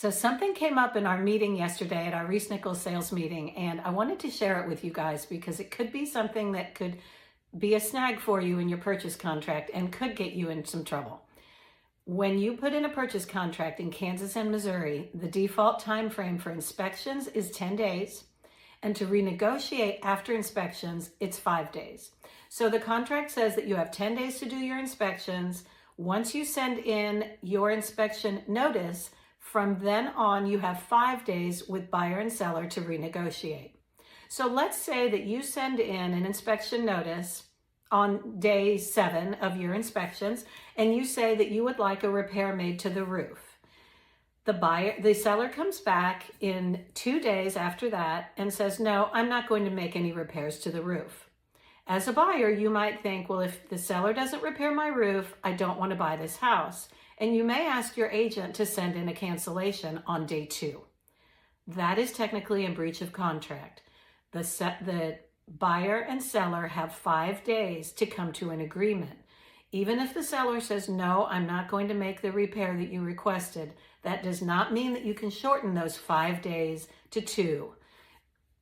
So something came up in our meeting yesterday at our Reese Nichols sales meeting, and I wanted to share it with you guys because it could be something that could be a snag for you in your purchase contract and could get you in some trouble. When you put in a purchase contract in Kansas and Missouri, the default time frame for inspections is 10 days, and to renegotiate after inspections, it's 5 days. So the contract says that you have 10 days to do your inspections. Once you send in your inspection notice, from then on, you have 5 days with buyer and seller to renegotiate. So let's say that you send in an inspection notice on day 7 of your inspections, and you say that you would like a repair made to the roof. The seller comes back in 2 days after that and says, no, I'm not going to make any repairs to the roof. As a buyer, you might think, well, if the seller doesn't repair my roof, I don't want to buy this house. And you may ask your agent to send in a cancellation on day 2. That is technically in breach of contract. The buyer and seller have 5 days to come to an agreement. Even if the seller says, no, I'm not going to make the repair that you requested, that does not mean that you can shorten those 5 days to 2.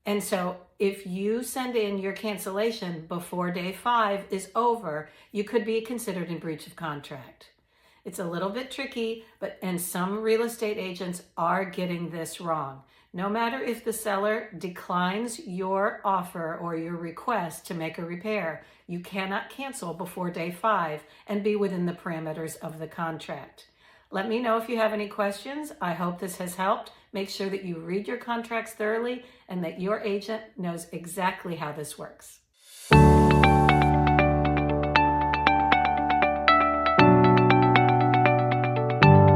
And so if you send in your cancellation before day 5 is over, you could be considered in breach of contract. It's a little bit tricky, and some real estate agents are getting this wrong. No matter if the seller declines your offer or your request to make a repair, you cannot cancel before day 5 and be within the parameters of the contract. Let me know if you have any questions. I hope this has helped. Make sure that you read your contracts thoroughly and that your agent knows exactly how this works.